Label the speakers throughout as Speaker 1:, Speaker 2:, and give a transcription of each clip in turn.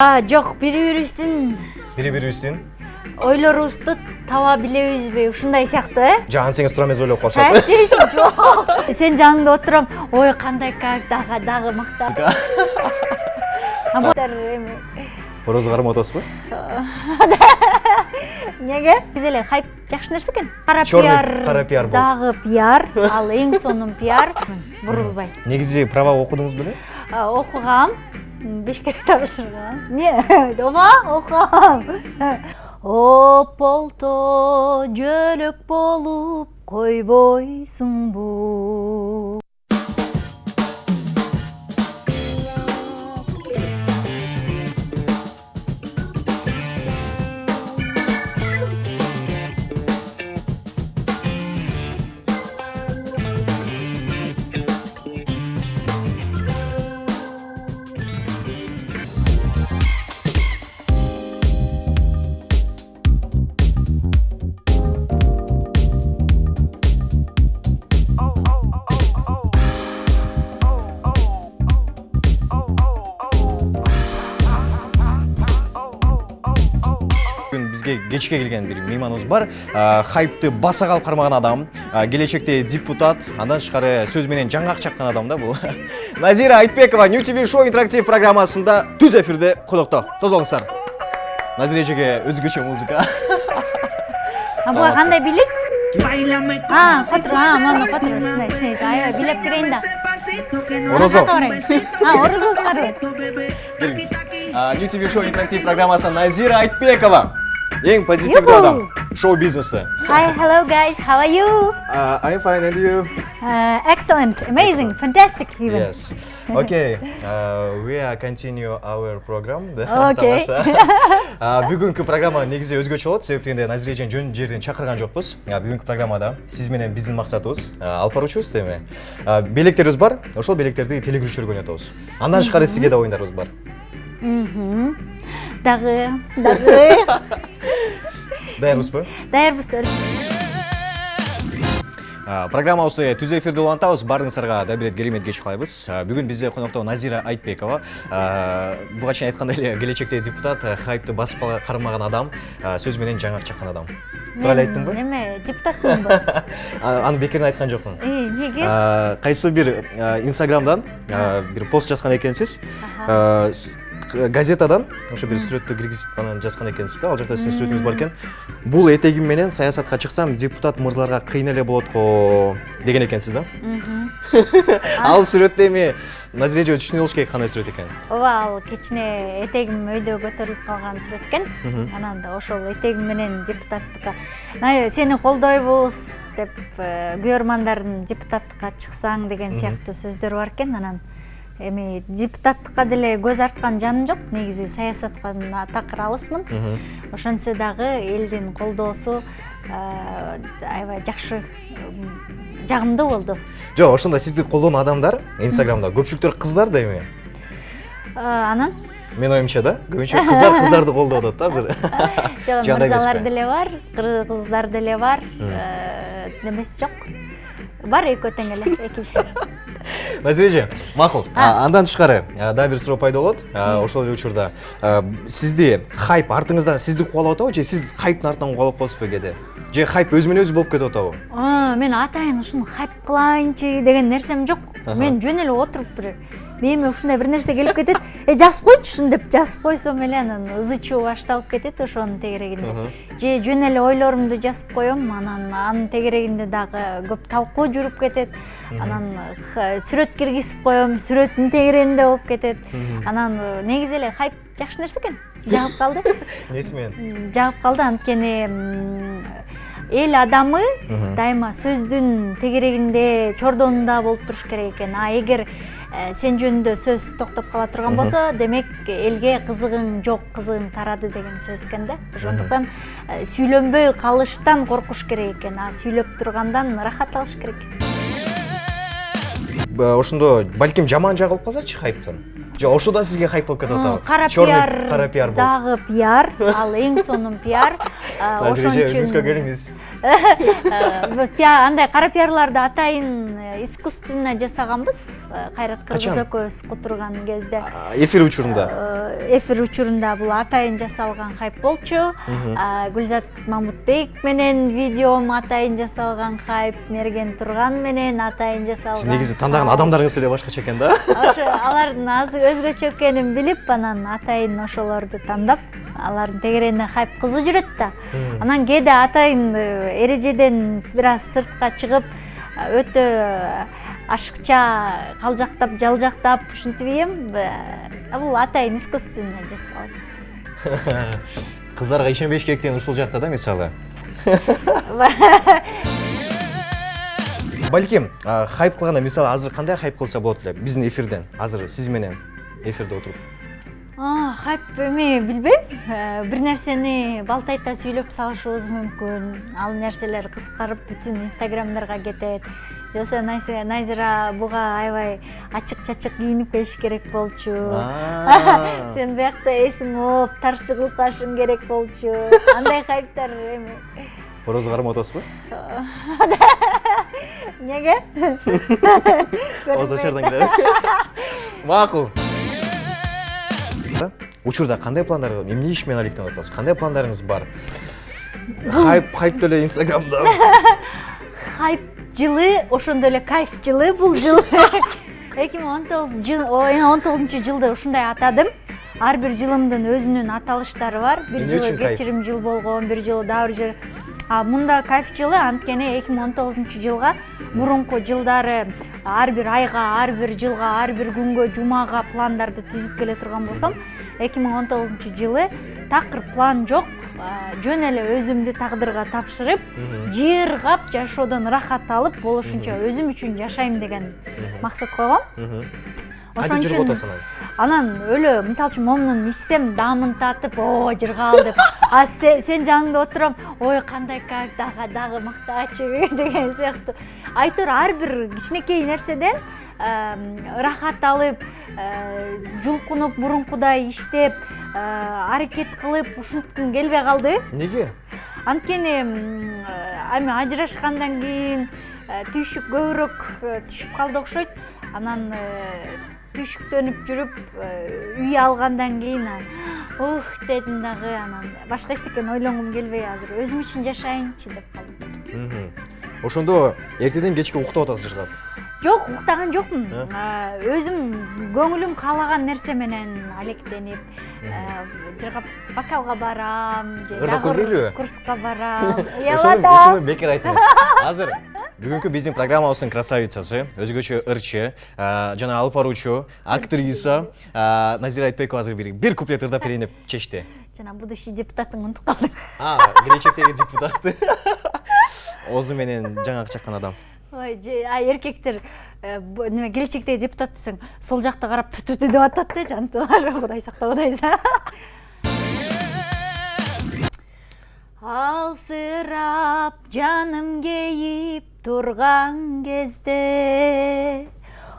Speaker 1: Жок, бири-бирибиздин ойлорубузду таба билебизби, ушундай сыяктуу,
Speaker 2: Жан сеңиз тура эмес ойлоп калышат.
Speaker 1: Жейсиң, жок. Сен жаныңда отурам, ой кандай кайф, дагы мактап.
Speaker 2: Орозго кармап атасызбы?
Speaker 1: Неге? Биз эле хайп жакшы нерсе экен.
Speaker 2: Кара пиар бул.
Speaker 1: Дагы пиар, ал эң сонун пиар. Бурулбай.
Speaker 2: Негизи права окудуңуз беле?
Speaker 1: Окугам. Бишкекте тапшыргам. Не? Окугам. Ополто жөлөк болуп койбойсуңбу?
Speaker 2: Кечке келген бир мейманыбыз бар. Хайпты баса калып кармаган адам, келечекте депутат, андан тышкары сөз менен жаңгак чаккан адам да бул. Назира Айтбекова New TV Show интерактив программасында түз эфирде конокто. Тоз болуңуздар. Назира эжеге өзгөчө музыка.
Speaker 1: Буга кандай билет? Мана котур, аябай билеп кирейин да.
Speaker 2: Орозо.
Speaker 1: Орозосу карабайт.
Speaker 2: Келиңиз. New TV Show интерактив программасы Назира Айтбекова. Ең позитивный адам шоу-бизнеса.
Speaker 1: Hi, hello guys, how are you?
Speaker 2: I'm fine, and you?
Speaker 1: Excellent, amazing, fantastic even.
Speaker 2: Yes. Okay, we are continue our program.
Speaker 1: Okay.
Speaker 2: Бүгүнкү программа негизи өзгөчө болот, себептен Назира эжени жөн жерден чакырган жокпуз. Бүгүнкү программада сиз менен биздин максатыбыз алып баруучубуз эми. Белектерибиз бар, ошол белектерди телегөрүүчүлөргө ойнотобуз. Андан тышкары сизге да оюндарыбыз бар.
Speaker 1: Дагы.
Speaker 2: Даярбызбы?
Speaker 1: Даярбыз.
Speaker 2: Программабызды түз эфирде улантабыз. Баарыңыздарга да бир керемет кеч каалайбыз. Бүгүн бизде конокто Назира Айтбекова. Буга чейин айткандай эле келечекте депутат, хайпты басып кармаган адам, сөз менен жаңгак чаккан адам. Туура эле айттымбы?
Speaker 1: Эме, депутатмынбы?
Speaker 2: Аны бекерден айткан жокмун.
Speaker 1: Неге?
Speaker 2: Кайсы бир Инстаграмдан бир пост жазган экенсиз. Газетадан ошо бир сүрөттү киргизип анан жазган экенсиз да. Ал жакта сиздин сүрөтүңүз бар экен. Бул этегим менен саясатка чыксам, депутат мырзаларга кыйын эле болот го деген экенсиз да. Ал сүрөттө эми Назира эже түшүнүп болуш керек кандай сүрөт экен.
Speaker 1: Ооба, ал кечине этегим өйдө көтөрүлүп калган сүрөт экен. Анан да ошол этегим менен депутаттыкка сени колдойбуз деп көрөрмандардын депутаттыкка чыксаң деген сыяктуу сөздөр бар экен. Анан эми депутаттыкка деле көз арткан жаным жок, негизи саясатка такыр алысмын. Ошентсе дагы элдин колдоосу аябай жакшы, жагымдуу болду.
Speaker 2: Жок, ошондо сизди колдогон адамдар Инстаграмда көпчүлүктөр кыздар да эми.
Speaker 1: Анан
Speaker 2: Мен оюмча да, көбүнчө кыздарды колдоп атат азыр.
Speaker 1: Жок, мырзалар деле бар, кыздар деле бар. Немеси жок. Бар экөө тең эле, эки.
Speaker 2: Назира эже, макул. Андан тышкары дагы бир суроо пайда болот. Ошол эле учурда сизди хайп артыңыздан сизди кубалап атабы же сиз хайптын артынан кубалап каласызбы кээде? Же хайп өзү менен өзү болуп кетип атабы?
Speaker 1: Мен атайын ушуну хайп кылайынчы деген нерсем жок. Мен жөн эле отуруп бир мээме ушундай бир нерсе келип кетет. Жазып койчусун деп жазып койсом эле анан ызы чуу башталып кетет ошонун тегерегинде. Же жөн эле ойлорумду жазып коем, анан анын тегерегинде дагы көп талкуу жүрүп кетет. Анан сүрөт киргизип коем, сүрөттүн тегерегинде болуп кетет. Анан негизи эле хайп жакшы нерсе экен. Жагып калды.
Speaker 2: Эмнеси менен?
Speaker 1: Жагып калды, анткени эл адамы дайыма сөздүн тегерегинде, чордонунда болуп туруш керек экен. Эгер сен жөнүндө сөз токтоп кала турган болсо, демек элге кызыгың жок, кызыгың тарады деген сөз экен да. Ошондуктан сүйлөнбөй калыштан коркуш керек экен, сүйлөп тургандан рахат алыш керек.
Speaker 2: Ошондо балким жаман жагы болуп калсачы хайптын. Жо, ошо да сизге хайп болуп кетип атабы.
Speaker 1: Кара пиар дагы пиар, ал эң сонун пиар.
Speaker 2: Ошон үчүн өзүңүзгө келиңиз.
Speaker 1: Андай кара пиарларды атайын искусственно жасаганбыз. Кайрат Кыргыз экөөбүз отурган кезде.
Speaker 2: Эфир учурунда.
Speaker 1: Эфир учурунда бул атайын жасалган хайп болчу. Гүлзат Мамутбек менен видеом атайын жасалган хайп, Мерген Турган менен атайын жасалган.
Speaker 2: Сиз негизи тандаган адамдарыңыз эле башкача экен да?
Speaker 1: Ошо алардын өзгөчө экенин билип, анан атайын ошолорду тандап, алардын тегерегинде хайп кызуу жүрөт да. Анан кээде атайын эрежеден бир аз сыртка чыгып, өтө ашыкча калжактап, жалжактап, ушинтип ийем. Бул атайын искусственно жасалат.
Speaker 2: Кыздарга ишенбеш керек деген ушул жакта да, мисалы. Балким, хайп кылганда мисалы азыр кандай хайп кылса болот эле биздин эфирден? Азыр сиз менен эфирде отуруп.
Speaker 1: Хайп эми билбейм. Бир нерсени балтайта сүйлөп салышыбыз мүмкүн. Ал нерселер кыскарып бүтүн инстаграмдарга кетет. Жоса Найзира буга аябай ачык-чачык кийинип келиш керек болчу. Сен биякта эсиң ооп, тарсы кылып калышың керек болчу. Андай хайптар эми.
Speaker 2: Орозго кармап атасызбы?
Speaker 1: Неге?
Speaker 2: Оз ачардан келет. Макул. Учурда кандай пландар, эмне иш менен алектенип атасыз? Кандай пландарыңыз бар? Хайп деле инстаграмда.
Speaker 1: Хайп жылы, ошондой эле кайф жылы бул жыл. 2019-жылды ушундай атадым. Ар бир жылымдын өзүнүн аталыштары бар. Бир жылы кечирим жыл болгон, бир жылы дагы бир жыл. Мында кайф жылы анткени 2019-жылга мурунку жылдары ар бир айга, ар бир жылга, ар бир күнгө, жумага пландарды түзүп келе турган болсом, 2019-жылы такыр план жок, жөн эле өзүмдү тагдырга тапшырып, жыргап жашоодон рахат алып, болушунча өзүм үчүн жашайм деген максат койгом. Ошон үчүн анан өлө, мисалы үчүн момнун ичсем, дамын татып, жыргал деп, сен жаныңда отурам, ой кандай кайф, дагы мактачы деген сыяктуу. Айтор ар бир кичинекей нерседен рахат алып, жулкунуп, мурункудай иштеп, аракет кылып, ушинтким келбей калды.
Speaker 2: Неге?
Speaker 1: Анткени эми ажырашкандан кийин түйшүк көбүрөөк түшүп калды окшойт. Анан түйшүктөнүп жүрүп, үй алгандан кийин дедим дагы, анан башка эчтекени ойлонгум келбей азыр өзүм үчүн жашайынчы деп калдым.
Speaker 2: Ошондо эртеден кечке уктап атасыз жыргап?
Speaker 1: Жок, уктаган жокмун. Өзүм көңүлүм каалаган нерсе менен алектенип, жыргап вокалга барам, же дагы курска барам.
Speaker 2: Ошону бекер айттыңыз. Азыр бүгүнкү биздин программабыздын красавицасы, өзгөчө ырчы, жана алып баруучу, актриса Назира Айтбекова азыр бир куплет ырдап берейин деп чечти.
Speaker 1: Жана будущий депутатын унутуп калдым.
Speaker 2: Келечектеги депутат. Озу менен жаңак чаккан адам.
Speaker 1: Эркектер келечектеги депутат десең, сол жакта карап түтү деп атат да, жантылар, Кудай сактап атайса. Алсырап жаным кейип турган кезде,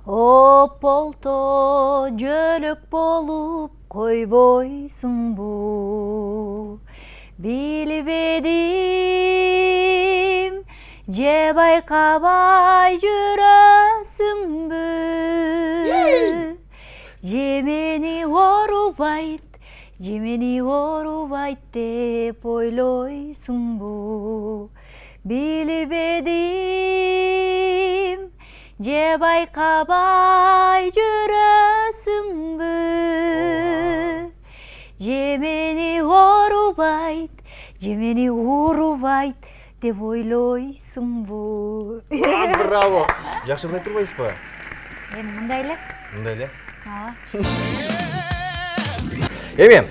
Speaker 1: ополто жөлөк болуп койбойсуңбу, билбедим, же байкабай жүрөсүңбү, же мени оорубайт деп ойлойсуңбу, билбедим, же байкабай жүрөсүңбү, же мени оорубайт деп ойлойсуңбу.
Speaker 2: Браво! Жакшы ырдап турбайсызбы?
Speaker 1: Мындай эле.
Speaker 2: Эми,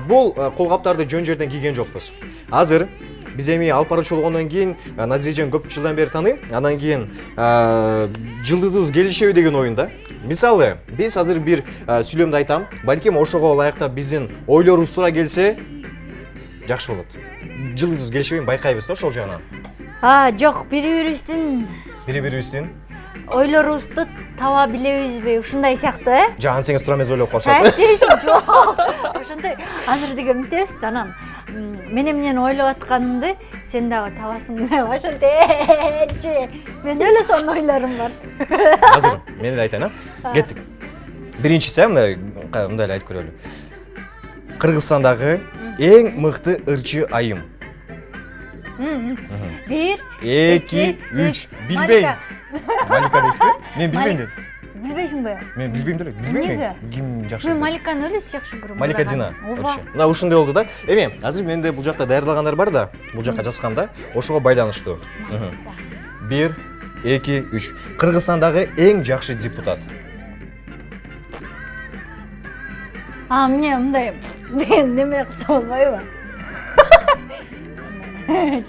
Speaker 2: бул колгаптарды жөн жерден кийген жокпуз. Азыр биз эми алып баруучу болгондон кийин Назиржан көп жылдан бери тааныйм. Андан кийин жылдызыбыз келишеби деген оюнда. Мисалы, биз азыр бир сүйлөмдү айтам. Балким ошого ылайыктап биздин ойлорубуз туура келсе, жакшы болот. Жылдызыбыз келишебейм байкайбыз ошол жагынан.
Speaker 1: Жок, бири-бирибиздин ойлорубузду таба билебизби ушундай сыяктуу
Speaker 2: Жан сеңиз тура эмес ойлоп калышат.
Speaker 1: жейсиң жок ошондой азыр деген мынтебиз да анан мен эмнени ойлоп атканымды сен дагы табасың деп ошентечи мен эле сонун ойлорум бар.
Speaker 2: Азыр мен эле айтайын, кеттик. Биринчиси мындай эле айтып көрөлү. Кыргызстандагы эң мыкты ырчы айым.
Speaker 1: 1
Speaker 2: 2 3 билбейм. Малика дейсизби? Мен билбейм дедим.
Speaker 1: Билбейсиңби?
Speaker 2: Мен билбейм деле.
Speaker 1: Эмнеге?
Speaker 2: Ким жакшы?
Speaker 1: Мен Маликаны эле жакшы көрөм.
Speaker 2: Малика Дина.
Speaker 1: Ооба.
Speaker 2: Мына ушундай болду да. Эми азыр менде бул жакта даярдалгандар бар да, бул жакка жазганда, ошого байланыштуу. 1 2 3. Кыргызстандагы эң жакшы депутат.
Speaker 1: Эмне мындай неме кылса болбойбу?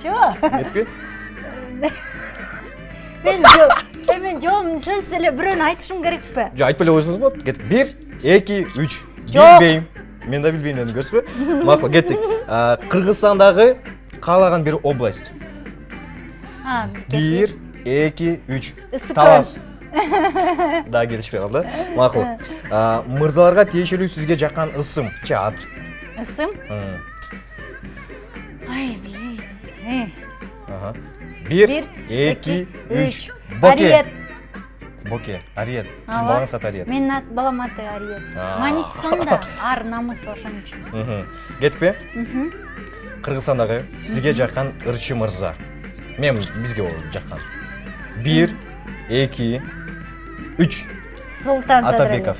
Speaker 1: Жок.
Speaker 2: Кетпи?
Speaker 1: Мен жоом сөзсүз эле бирөөнү айтышым керекпи?
Speaker 2: Жок, айтпай эле койсоңуз болот. Кеттик. 1 2 3.
Speaker 1: Жок.
Speaker 2: Билбейм. Мен да билбейм дедим, көрсөзбү? Макул, кеттик. Кыргызстандагы каалаган бир область. 1 2 3. Талас. Да, келишпей калды. Макул. Мырзаларга тиешелүү сизге жаккан ысым, чат.
Speaker 1: Ысым? Ай, билейм.
Speaker 2: 1 2 3. Боке.
Speaker 1: Ариет.
Speaker 2: Боке, Ариет. Сиздин балаңыз аты Ариет.
Speaker 1: Менин балам аты Ариет. Маниси сонда, ар намыс ошон үчүн.
Speaker 2: Кетпи? Кыргызстандагы сизге жаккан ырчы мырза. Мен бизге ол жаккан. 1 2 3.
Speaker 1: Султан
Speaker 2: Атабеков.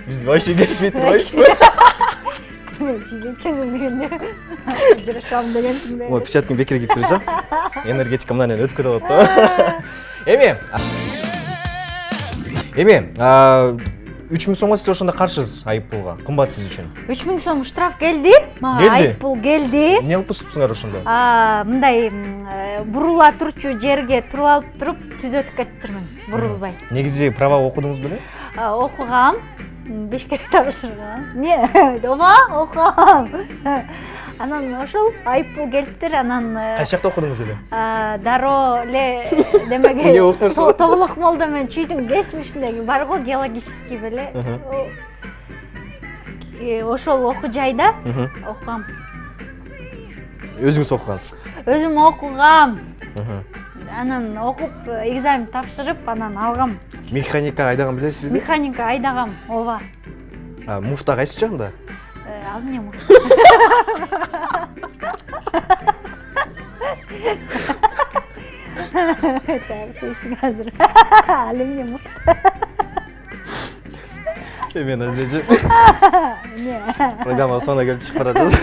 Speaker 2: Биз вообще келишпей турбайбызбы?
Speaker 1: Мен сүйбөйсүң дегенде. Журушам дегенсиң де.
Speaker 2: Вот, печатканы бекер кип турсам, энергетика мындан өтүп кетип атат да. Эми, 3000 сомго сиз ошондо каршысыз айыппулга. Кымбат сиз үчүн.
Speaker 1: 3000 сом штраф келди. Мага айыппул келди.
Speaker 2: Эмне кылып бузуптуңар ошондо?
Speaker 1: Мындай бурула турчу жерге туруп алып туруп түзөтүп кетиптирмин, бурулбай.
Speaker 2: Негизи права окудуңуз беле?
Speaker 1: Окугам. Бешке тапшыргам. Ооба, окугам. Анан ошол айыппул келиптир, анан
Speaker 2: Кайсы жакта окудуңуз эле?
Speaker 1: дароо эле демеге Тобулук молдо менен чүйдүн кесилишиндеги бар го геологический беле. Ошол окуу жайда окугам.
Speaker 2: Өзүңүз окугансыз?
Speaker 1: Өзүм окугам. Анан окуп, экзамен тапшырып, анан алгам.
Speaker 2: Механика айдаган билесизби?
Speaker 1: Механика айдагам, ооба.
Speaker 2: Муфта кайсы жагында?
Speaker 1: Ал эмне муфта? Тапшырсың азыр. Ал эмне муфта?
Speaker 2: Мен азыр программа соңуна келип чыгып баратат.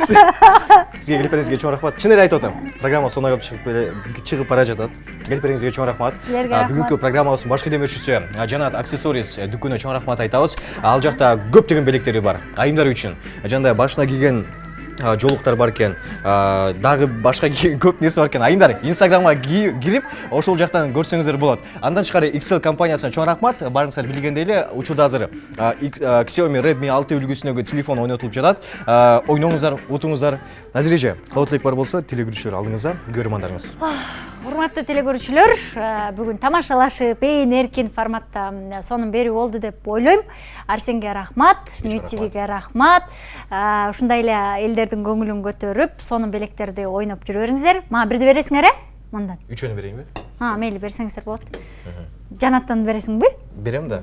Speaker 2: Сизге келипериңизге чоң рахмат. Чын эле айтып атам. Программа соңуна келип чыгып бара жатат. Келипериңизге чоң рахмат.
Speaker 1: Силерге рахмат.
Speaker 2: Бүгүнкү программабыздын баш кедемешчүсү Жанат Аксессуарис дүкөнүнө чоң рахмат айтабыз. Ал жакта көптөгөн белектери бар. Айымдар үчүн. Жандай башына кийген жолуктар бар экен, дагы башка көп нерсе бар экен. Айымдар, Инстаграмга кирип, ошол жактан көрсөңүздөр болот. Андан тышкары XL компаниясына чоң рахмат. Барыңыздар билгендей эле, учурда азыр Xiaomi Redmi 6 үлгүсүндөгү телефон ойнотулуп жатат. Ойноңуздар, утуңуздар. Назир эже, коотлук бар болсо, телегөрүүчүлөр алдыңызда, көрөрмандарыңыз.
Speaker 1: Урматтуу телегөрүүчүлөр, бүгүн тамашалашып, эркин форматта сонун берүү болду деп ойлойм. Арсенге рахмат, New TVге рахмат. Ушундай эле элдердин көңүлүн көтөрүп, сонун белектерди ойноп жүрө бериңиздер. Мага бирди бересиңер, мындан.
Speaker 2: Үчөөнү берейинби?
Speaker 1: Мейли берсеңиздер болот. Жанаттан бересиңби?
Speaker 2: Берем да.